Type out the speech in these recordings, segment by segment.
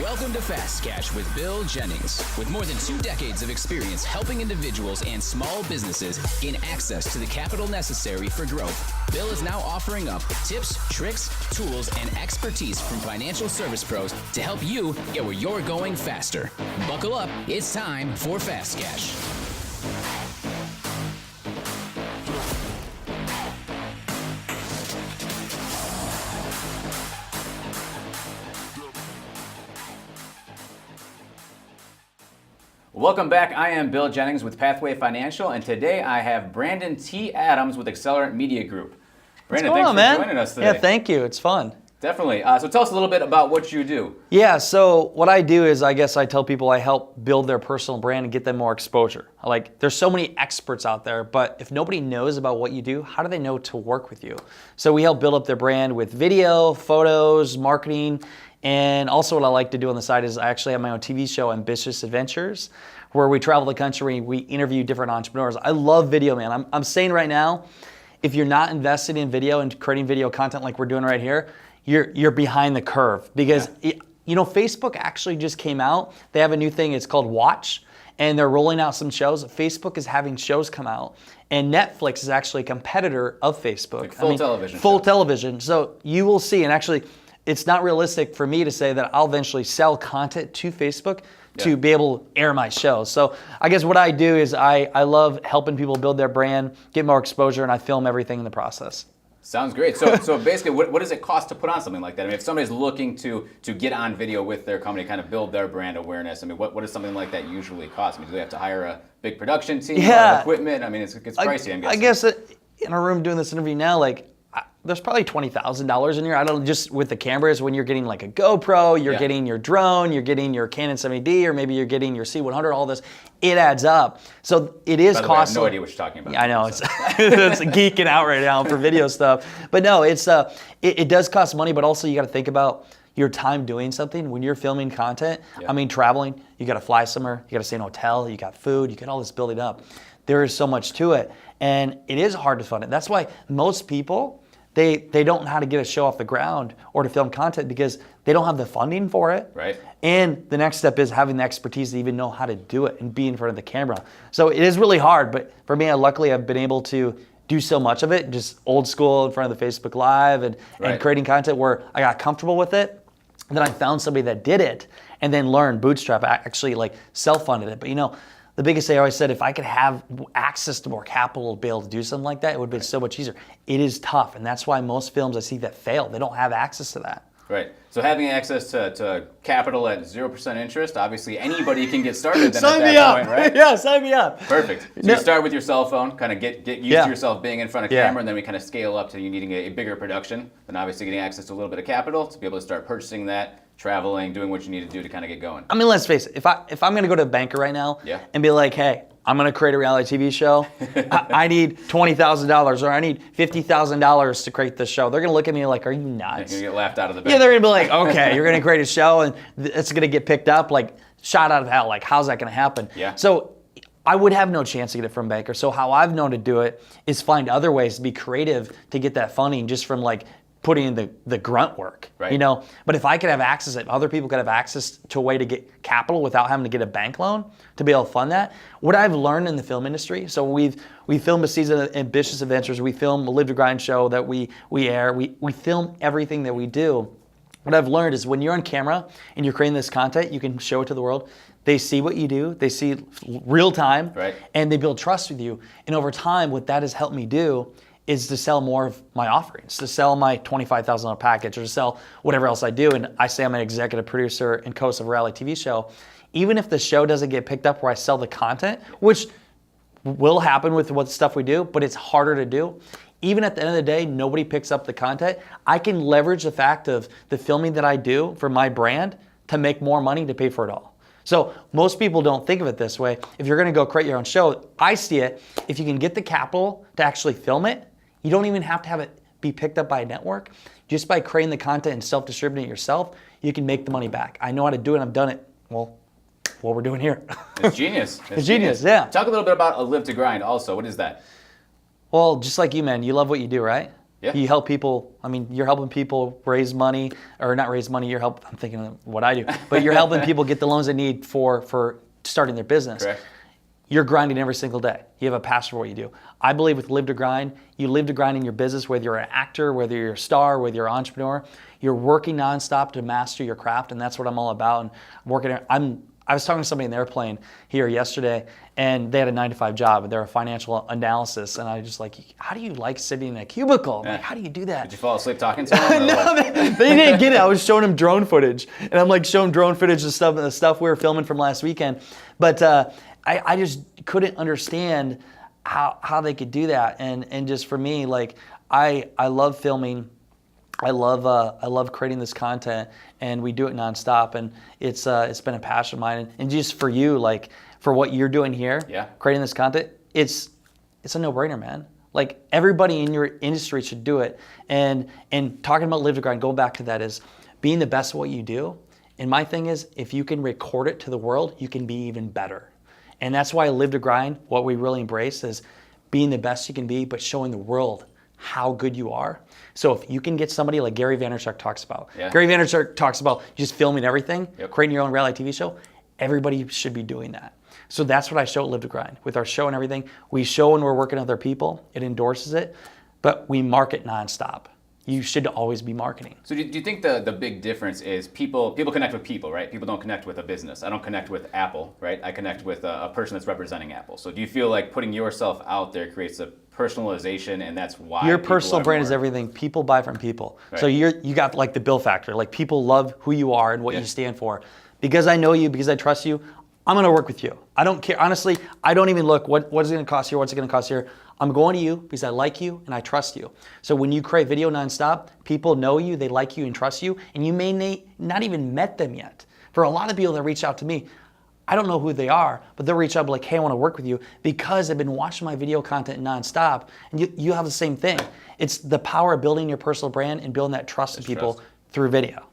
Welcome to Fast Cash with Bill Jennings. With more than 2 decades of experience helping individuals and small businesses gain access to the capital necessary for growth, Bill is now offering up tips, tricks, tools, and expertise from financial service pros to help you get where you're going faster. Buckle up, it's time for Fast Cash. Welcome back. I am Bill Jennings with Pathway Financial, and today I have Brandon T. Adams with Accelerant Media Group. Brandon, thanks for joining us today. Yeah, thank you. It's fun. Definitely. So tell us a little bit about what you do. Yeah, so what I do is I tell people I help build their personal brand and get them more exposure. There's so many experts out there, but if nobody knows about what you do, how do they know to work with you? So we help build up their brand with video, photos, marketing, and also what I like to do on the side is I actually have my own TV show, Ambitious Adventures, where we travel the country, we interview different entrepreneurs. I love video, man. I'm saying right now, if you're not invested in video and creating video content like we're doing right here, you're behind the curve because Facebook actually just came out. They have a new thing, it's called Watch, and they're rolling out some shows. Facebook is having shows come out, and Netflix is actually a competitor of Facebook. Like full television. Full television. So you will see, and actually, it's not realistic for me to say that I'll eventually sell content to Facebook to be able to air my shows. So I guess what I do is I love helping people build their brand, get more exposure, and I film everything in the process. Sounds great. So basically, what does it cost to put on something like that? I mean, if somebody's looking to get on video with their company, kind of build their brand awareness, I mean, what does something like that usually cost? I mean, do they have to hire a big production team, a lot of equipment? I mean, it's pricey, I'm guessing. I guess in a room doing this interview now, there's probably $20,000 in here. I don't just with the cameras when you're getting like a GoPro, you're getting your drone, you're getting your Canon 70D, or maybe you're getting your C100. All this, it adds up. So it is costly. I have no idea what you're talking about. Yeah, I know it's geeking out right now for video stuff. But no, it does cost money. But also you got to think about your time doing something when you're filming content. I mean, traveling, you got to fly somewhere, you got to stay in a hotel, you got food, you get all this building up. There is so much to it, and it is hard to fund it. That's why most people. They don't know how to get a show off the ground or to film content because they don't have the funding for it. Right. And the next step is having the expertise to even know how to do it and be in front of the camera. So it is really hard, but for me, luckily I've been able to do so much of it, just old school in front of the Facebook Live and creating content where I got comfortable with it. And then I found somebody that did it and then learned bootstrap, actually self-funded it. But the biggest thing I always said, if I could have access to more capital to be able to do something like that, it would be so much easier. It is tough, and that's why most films I see that fail, they don't have access to that. Right. So having access to capital at 0% interest, obviously anybody can get started then sign at me that up. point, right? Yeah, sign me up. Perfect. So you start with your cell phone, kind of get used to yourself being in front of camera, and then we kind of scale up to you needing a bigger production, then obviously getting access to a little bit of capital to be able to start purchasing that, traveling, doing what you need to do to kind of get going. I mean, let's face it. If I'm going to go to a banker right now and be like, hey, I'm going to create a reality TV show. I need $20,000 or I need $50,000 to create this show. They're going to look at me like, are you nuts? You're going to get laughed out of the bank. Yeah, they're going to be like, okay, you're going to create a show and it's going to get picked up, shot out of hell. How's that going to happen? Yeah. So I would have no chance to get it from banker. So how I've known to do it is find other ways to be creative to get that funding just from putting in the grunt work, right. But if I could have access, if other people could have access to a way to get capital without having to get a bank loan to be able to fund that, what I've learned in the film industry, so we filmed a season of Ambitious Adventures, we film a Live to Grind show that we air, we film everything that we do. What I've learned is when you're on camera and you're creating this content, you can show it to the world. They see what you do, they see real time, and they build trust with you. And over time, what that has helped me do is to sell more of my offerings, to sell my $25,000 package or to sell whatever else I do. And I say I'm an executive producer and host of a reality TV show. Even if the show doesn't get picked up where I sell the content, which will happen with what stuff we do, but it's harder to do. Even at the end of the day, nobody picks up the content. I can leverage the fact of the filming that I do for my brand to make more money to pay for it all. So most people don't think of it this way. If you're gonna go create your own show, I see it, if you can get the capital to actually film it, you don't even have to have it be picked up by a network. Just by creating the content and self-distributing it yourself, you can make the money back. I know how to do it, I've done it. Well, what we're doing here. It's genius. It's genius, yeah. Talk a little bit about a Live to Grind also. What is that? Well, just like you, man, you love what you do, right? Yeah. You help people. I mean, you're helping people raise money, or not raise money. I'm thinking of what I do, but you're helping people get the loans they need for starting their business. Correct. You're grinding every single day. You have a passion for what you do. I believe with Live to Grind, you live to grind in your business, whether you're an actor, whether you're a star, whether you're an entrepreneur. You're working nonstop to master your craft, and that's what I'm all about. And I was talking to somebody in the airplane here yesterday, and they had a 9-to-5 job, and they're a financial analysis, and I just like, how do you like sitting in a cubicle? I'm like, how do you do that? Did you fall asleep talking to them? No, they didn't get it. I was showing them drone footage, and I'm like showing drone footage of the stuff we were filming from last weekend. But I just couldn't understand how they could do that. And just for me, like I love filming. I love creating this content, and we do it nonstop. And it's been a passion of mine. And just for you, like for what you're doing here, creating this content, it's a no-brainer, man. Like everybody in your industry should do it. And talking about Live to Grind, going back to that, is being the best at what you do. And my thing is, if you can record it to the world, you can be even better. And that's why Live to Grind, what we really embrace is being the best you can be, but showing the world how good you are. So if you can get somebody like Gary Vaynerchuk talks about. Yeah. Gary Vaynerchuk talks about just filming everything, creating your own reality TV show. Everybody should be doing that. So that's what I show at Live to Grind. With our show and everything, we show when we're working with other people. It endorses it, but we market nonstop. You should always be marketing. So do you think the big difference is people connect with people, right? People don't connect with a business. I don't connect with Apple, right? I connect with a person that's representing Apple. So do you feel like putting yourself out there creates a personalization, and that's why your personal brand is everything? People buy from people. Right. So you got like the Bill factor. Like people love who you are and what you stand for. Because I know you, because I trust you, I'm going to work with you. I don't care. Honestly, I don't even look what is it going to cost here, what's it going to cost here. I'm going to you because I like you and I trust you. So when you create video nonstop, people know you, they like you and trust you, and you may not even met them yet. For a lot of people that reach out to me, I don't know who they are, but they'll reach out like, hey, I want to work with you because they've been watching my video content nonstop. And you have the same thing. It's the power of building your personal brand and building that trust in people through video.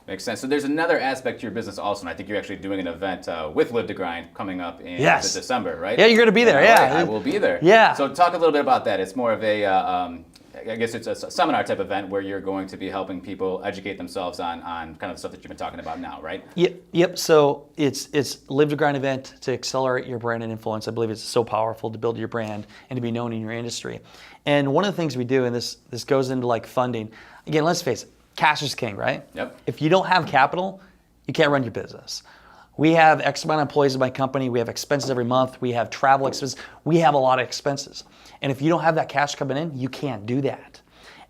Makes sense. So there's another aspect to your business also, and I think you're actually doing an event with Live to Grind coming up in December, right? Yeah, you're going to be there. I will be there. Yeah. So talk a little bit about that. It's more of a, I guess it's a seminar type event where you're going to be helping people educate themselves on kind of the stuff that you've been talking about now, right? Yep. So it's Live to Grind event to accelerate your brand and influence. I believe it's so powerful to build your brand and to be known in your industry. And one of the things we do, and this goes into like funding. Again, let's face it. Cash is king, right? Yep. If you don't have capital, you can't run your business. We have X amount of employees in my company. We have expenses every month. We have travel expenses. We have a lot of expenses. And if you don't have that cash coming in, you can't do that.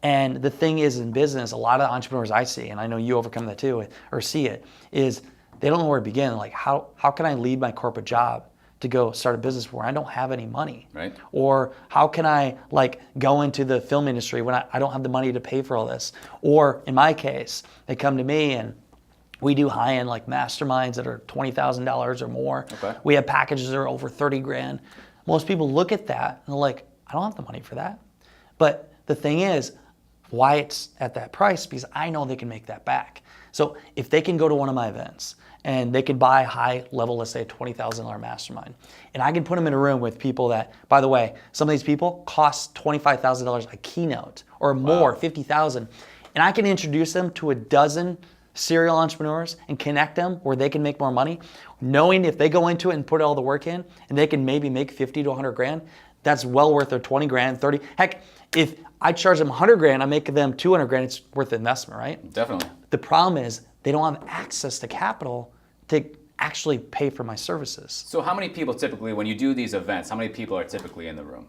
And the thing is in business, a lot of entrepreneurs I see, and I know you overcome that too, or see it, is they don't know where to begin. Like, how can I leave my corporate job to go start a business where I don't have any money? Right. Or how can I like go into the film industry when I don't have the money to pay for all this? Or in my case, they come to me and we do high-end like masterminds that are $20,000 or more. Okay. We have packages that are over 30 grand. Most people look at that and they're like, I don't have the money for that. But the thing is, why it's at that price, because I know they can make that back. So if they can go to one of my events and they can buy high level, let's say a $20,000 mastermind, and I can put them in a room with people that, by the way, some of these people cost $25,000 a keynote or more, $50,000, and I can introduce them to a dozen serial entrepreneurs and connect them where they can make more money, knowing if they go into it and put all the work in and they can maybe make 50 to 100 grand, that's well worth their 20 grand, 30. Heck, if I charge them 100 grand, I make them 200 grand, it's worth the investment, right? Definitely. The problem is they don't have access to capital to actually pay for my services. So how many people typically, when you do these events, how many people are typically in the room?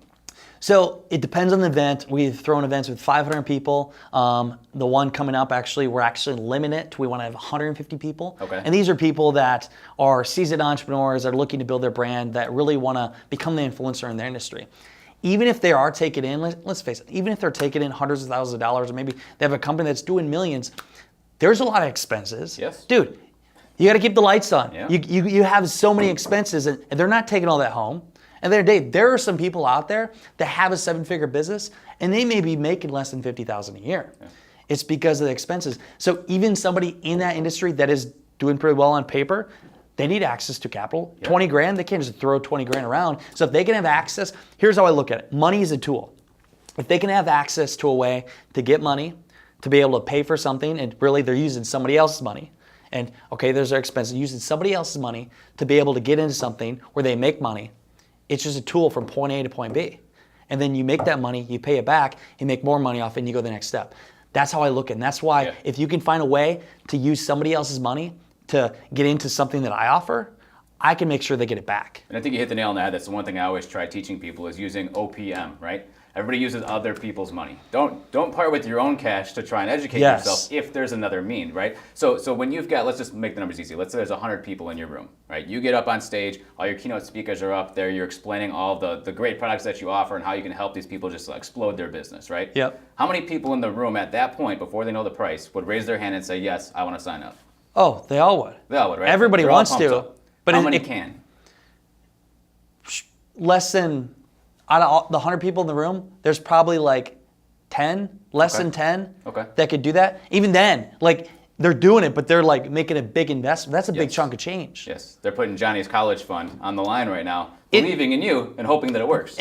So it depends on the event. We've thrown events with 500 people. The one coming up, actually, we're actually limiting it. We want to have 150 people. Okay. And these are people that are seasoned entrepreneurs that are looking to build their brand, that really want to become the influencer in their industry. Even if they are taking in, let's face it, even if they're taking in hundreds of thousands of dollars, or maybe they have a company that's doing millions, there's a lot of expenses. Yes. Dude, you got to keep the lights on. Yeah. You have so many expenses, and they're not taking all that home. And then, Dave, there are some people out there that have a 7-figure business, and they may be making less than $50,000 a year. Yeah. It's because of the expenses. So even somebody in that industry that is doing pretty well on paper, they need access to capital. Yeah. 20 grand, they can't just throw 20 grand around. So if they can have access, here's how I look at it. Money is a tool. if they can have access to a way to get money, to be able to pay for something, and really they're using somebody else's money. And okay, there's their expenses, using somebody else's money to be able to get into something where they make money. It's just a tool from point A to point B. And then you make that money, you pay it back, you make more money off it, and you go to the next step. That's how I look at it. And that's why if you can find a way to use somebody else's money to get into something that I offer, I can make sure they get it back. And I think you hit the nail on the head. That's the one thing I always try teaching people is using OPM, right? Everybody uses other people's money. Don't part with your own cash to try and educate yourself if there's another mean, right? So when you've got, let's just make the numbers easy. Let's say there's 100 people in your room, right? You get up on stage, all your keynote speakers are up there, you're explaining all the great products that you offer and how you can help these people just explode their business, right? Yep. How many people in the room at that point, before they know the price, would raise their hand and say, yes, I want to sign up? Oh, they all would. They all would, right? Everybody They're all wants pumped to. up. But how many can? Less than, out of all, the 100 people in the room, there's probably like 10, less than 10 that could do that. Even then, like they're doing it, but they're like making a big investment. That's a big chunk of change. Yes, they're putting Johnny's college fund on the line right now, believing in you and hoping that it works.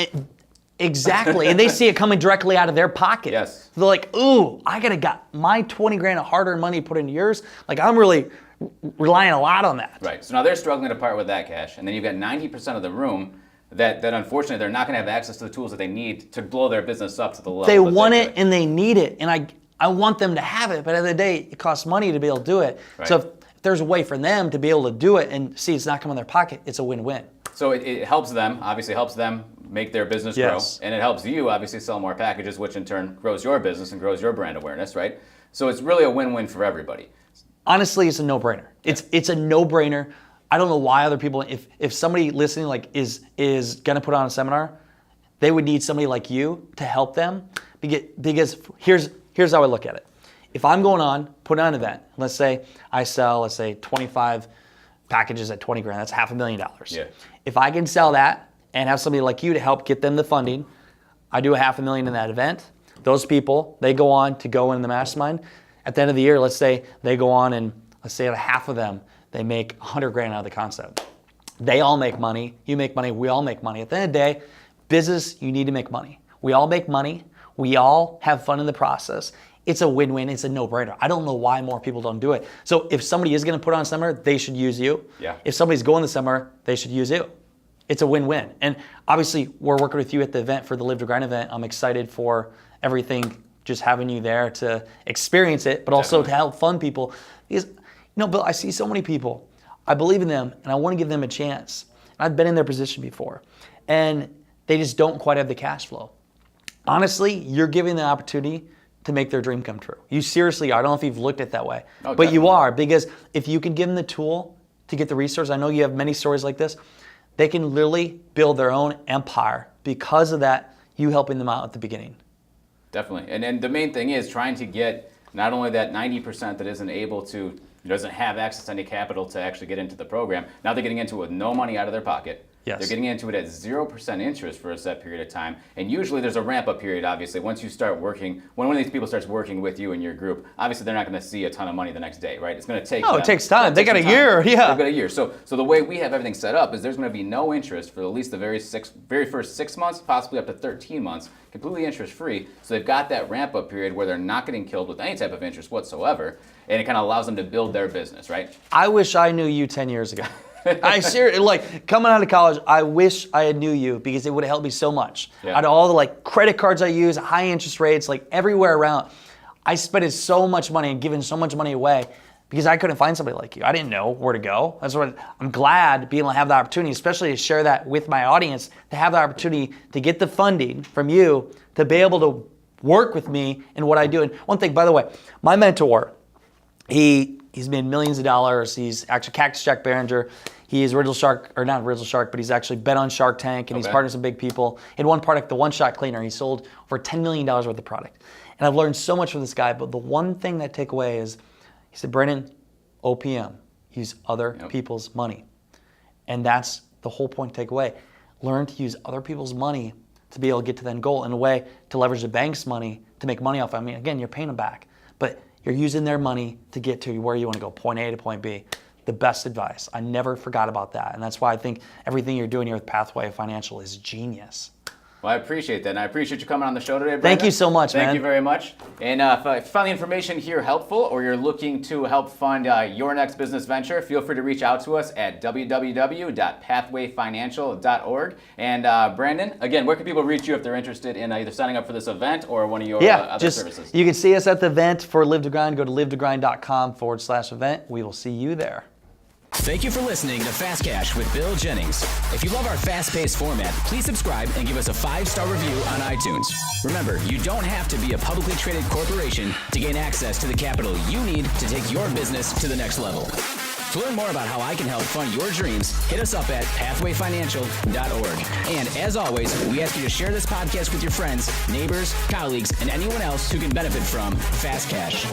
Exactly, and they see it coming directly out of their pocket. Yes. They're like, ooh, I gotta got my 20 grand of hard-earned money put into yours. Like I'm really relying a lot on that. Right, so now they're struggling to part with that cash, and then you've got 90% of the room that unfortunately they're not gonna have access to the tools that they need to blow their business up to the level They that want they it could. and they need it, and I want them to have it, but at the end of the day, it costs money to be able to do it. Right. So if there's a way for them to be able to do it and see it's not coming in their pocket, it's a win-win. So it helps them, obviously helps them make their business grow, and it helps you obviously sell more packages, which in turn grows your business and grows your brand awareness, right? So it's really a win-win for everybody. Honestly, it's a no-brainer. It's a no-brainer. I don't know why other people, if somebody listening like is gonna put on a seminar, they would need somebody like you to help them because here's how I look at it. If I'm going on, putting on an event, let's say I sell, 25 packages at 20 grand, that's $500,000. Yeah. If I can sell that and have somebody like you to help get them the funding, I do $500,000 in that event. Those people, they go on to go in the mastermind. At the end of the year, let's say they go on and let's say out of half of them, they make 100 grand out of the concept. They all make money, you make money, we all make money. At the end of the day, business, you need to make money. We all make money, we all have fun in the process. It's a win-win, it's a no-brainer. I don't know why more people don't do it. So if somebody is gonna put on a seminar, they should use you. Yeah. If somebody's going to the seminar, they should use you. It's a win-win. And obviously, we're working with you at the event for the Live to Grind event. I'm excited for everything, just having you there to experience it, but also to help fund people. Because, Bill, I see so many people. I believe in them, and I want to give them a chance. I've been in their position before, and they just don't quite have the cash flow. Honestly, you're giving them the opportunity to make their dream come true. You seriously are. I don't know if you've looked at it that way, but you are, because if you can give them the tool to get the resources, I know you have many stories like this, they can literally build their own empire because of that, you helping them out at the beginning. Definitely, and the main thing is trying to get not only that 90% that isn't able to, doesn't have access to any capital to actually get into the program, now they're getting into it with no money out of their pocket. Yes. They're getting into it at 0% interest for a set period of time. And usually there's a ramp up period, obviously. Once you start working, when one of these people starts working with you in your group, obviously they're not going to see a ton of money the next day, right? It's going to take it takes time. They got a year, yeah. They've got a year. So the way we have everything set up is there's going to be no interest for at least the very first 6 months, possibly up to 13 months, completely interest free. So they've got that ramp up period where they're not getting killed with any type of interest whatsoever. And it kind of allows them to build their business, right? I wish I knew you 10 years ago. I seriously, like, coming out of college, I wish I had knew you because it would have helped me so much. Yeah. Out of all the credit cards I use, high interest rates, everywhere around, I spent so much money and given so much money away because I couldn't find somebody like you. I didn't know where to go. That's what I'm glad being able to have the opportunity, especially to share that with my audience, to have the opportunity to get the funding from you to be able to work with me in what I do. And one thing, by the way, my mentor, he's made millions of dollars. He's actually Cactus Jack Behringer. He is Original Shark, or not Original Shark, but he's actually been on Shark Tank, and he's partnered with some big people. He had one product, the One Shot Cleaner. He sold over $10 million worth of product. And I've learned so much from this guy, but the one thing that I take away is, he said, Brennan, OPM, use other people's money. And that's the whole point to take away. Learn to use other people's money to be able to get to that goal in a way to leverage the bank's money to make money off. I mean, again, you're paying them back, but you're using their money to get to where you want to go, point A to point B. The best advice. I never forgot about that. And that's why I think everything you're doing here with Pathway Financial is genius. Well, I appreciate that, and I appreciate you coming on the show today, Brandon. Thank you so much, man. Thank you very much. And if you found the information here helpful, or you're looking to help fund your next business venture, feel free to reach out to us at www.pathwayfinancial.org. And Brandon, again, where can people reach you if they're interested in either signing up for this event or one of your other services? You can see us at the event for Live to Grind. Go to livetogrind.com/event. We will see you there. Thank you for listening to Fast Cash with Bill Jennings. If you love our fast-paced format, please subscribe and give us a 5-star review on iTunes. Remember, you don't have to be a publicly traded corporation to gain access to the capital you need to take your business to the next level. To learn more about how I can help fund your dreams, hit us up at pathwayfinancial.org. And as always, we ask you to share this podcast with your friends, neighbors, colleagues, and anyone else who can benefit from Fast Cash.